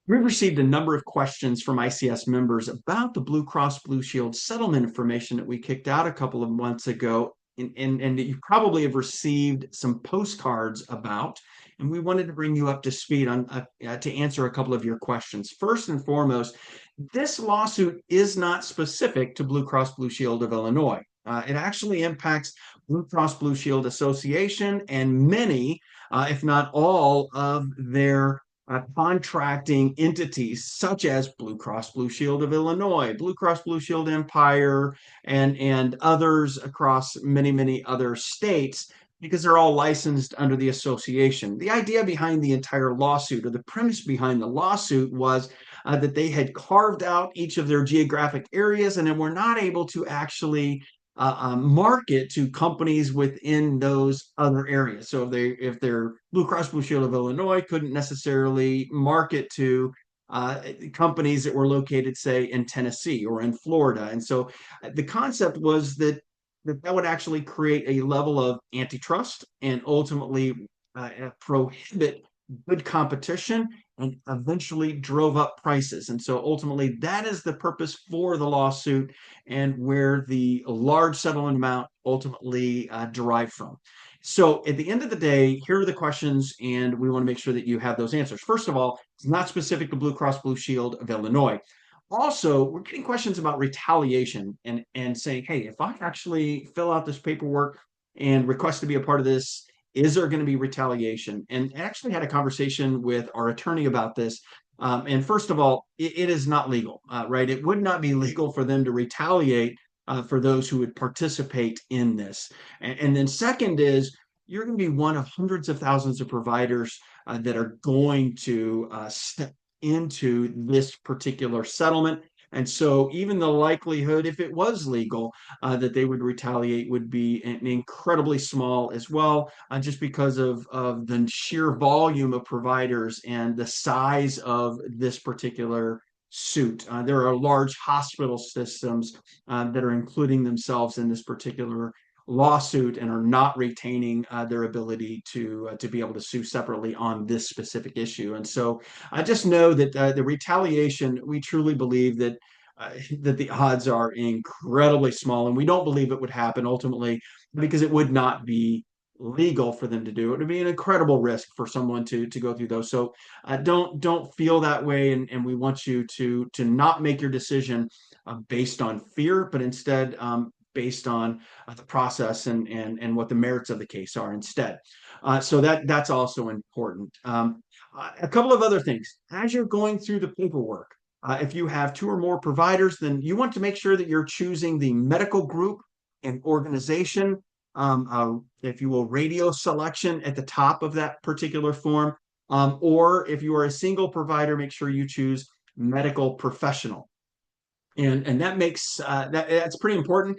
We've received a number of questions from ICS members about the Blue Cross Blue Shield settlement information that we kicked out a couple of months ago, and that you probably have received some postcards about. And we wanted to bring you up to speed on to answer a couple of your questions. First and foremost, this lawsuit is not specific to Blue Cross Blue Shield of Illinois. It actually impacts Blue Cross Blue Shield Association and many, if not all, of their contracting entities such as Blue Cross Blue Shield of Illinois, Blue Cross Blue Shield Empire, and others across many other states, because they're all licensed under the association. The idea behind the entire lawsuit, or the premise behind the lawsuit, was that they had carved out each of their geographic areas and then were not able to actually market to companies within those other areas. So if they're Blue Cross Blue Shield of Illinois couldn't necessarily market to companies that were located, say, in Tennessee or in Florida. And so the concept was that would actually create a level of antitrust and ultimately prohibit good competition and eventually drove up prices. And so ultimately, that is the purpose for the lawsuit and where the large settlement amount ultimately derived from. So at the end of the day, here are the questions, and we want to make sure that you have those answers. First of all, it's not specific to Blue Cross Blue Shield of Illinois. Also, we're getting questions about retaliation and saying, hey, if I actually fill out this paperwork and request to be a part of this, is there going to be retaliation? And I actually had a conversation with our attorney about this. And first of all, it is not legal, right? It would not be legal for them to retaliate for those who would participate in this. And then second is, you're going to be one of hundreds of thousands of providers that are going to step into this particular settlement. And so even the likelihood, if it was legal, that they would retaliate would be incredibly small as well, just because of the sheer volume of providers and the size of this particular suit. There are large hospital systems that are including themselves in this particular lawsuit and are not retaining their ability to be able to sue separately on this specific issue. And so I just know that the retaliation, we truly believe that the odds are incredibly small, and we don't believe it would happen ultimately because it would not be legal for them to do. It would be an incredible risk for someone to go through those. So don't feel that way, and we want you to not make your decision based on fear, but instead based on the process and what the merits of the case are instead. So that's also important. A couple of other things as you're going through the paperwork. If you have two or more providers, then you want to make sure that you're choosing the medical group and organization, if you will, radio selection at the top of that particular form. Or if you are a single provider, make sure you choose medical professional. And that makes that's pretty important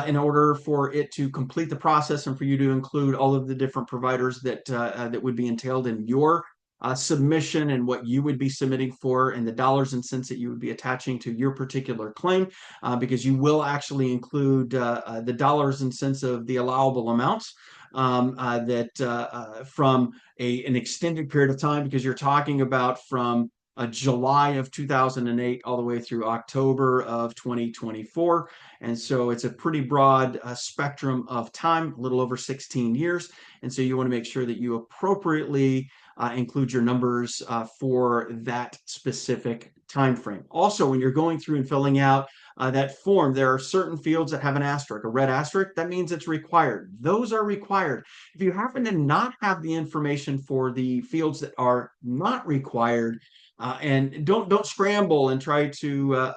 in order for it to complete the process and for you to include all of the different providers that would be entailed in your submission and what you would be submitting for and the dollars and cents that you would be attaching to your particular claim, because you will actually include the dollars and cents of the allowable amounts that from an extended period of time, because you're talking about from July of 2008 all the way through October of 2024. And so it's a pretty broad spectrum of time, a little over 16 years. And so you want to make sure that you appropriately include your numbers for that specific time frame. Also, when you're going through and filling out that form, there are certain fields that have an asterisk, a red asterisk. That means it's required. Those are required. If you happen to not have the information for the fields that are not required, and don't scramble and try to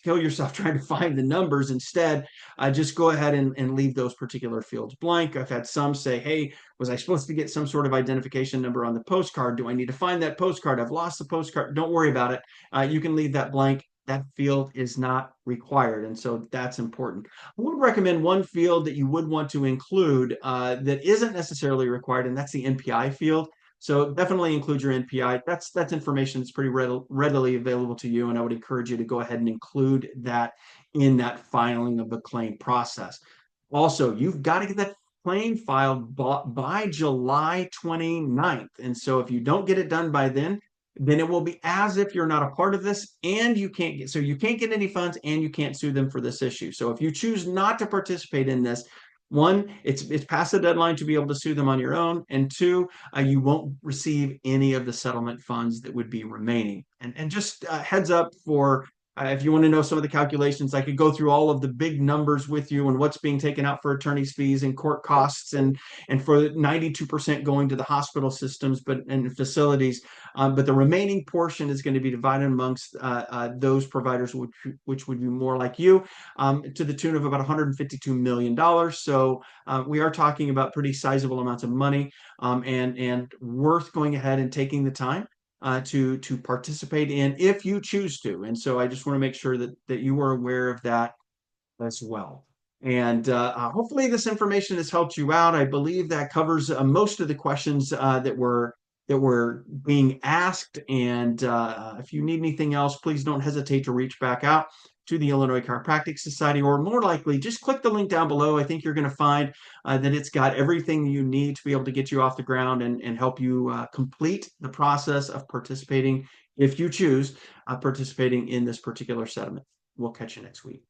kill yourself trying to find the numbers. Instead, just go ahead and leave those particular fields blank. I've had some say, hey, was I supposed to get some sort of identification number on the postcard? Do I need to find that postcard? I've lost the postcard. Don't worry about it. You can leave that blank. That field is not required. And so that's important. I would recommend one field that you would want to include that isn't necessarily required, and that's the NPI field. So definitely include your NPI. That's information that's pretty readily available to you, and I would encourage you to go ahead and include that in that filing of the claim process. Also, you've got to get that claim filed by July 29th. And so if you don't get it done by then, then it will be as if you're not a part of this, and you can't get any funds and you can't sue them for this issue. So if you choose not to participate in this, one, it's past the deadline to be able to sue them on your own, and two, you won't receive any of the settlement funds that would be remaining. And just heads up for if you want to know some of the calculations, I could go through all of the big numbers with you and what's being taken out for attorney's fees and court costs, and for 92% going to the hospital systems but and facilities. But the remaining portion is going to be divided amongst those providers, which would be more like you, to the tune of about $152 million. So we are talking about pretty sizable amounts of money, and worth going ahead and taking the time to participate in if you choose to. And so I just want to make sure that you are aware of that as well. And hopefully this information has helped you out. I believe that covers most of the questions that were being asked. And if you need anything else, please don't hesitate to reach back out to the Illinois Chiropractic Society, or more likely, just click the link down below. I think you're going to find that it's got everything you need to be able to get you off the ground and help you complete the process of participating, if you choose, participating in this particular settlement. We'll catch you next week.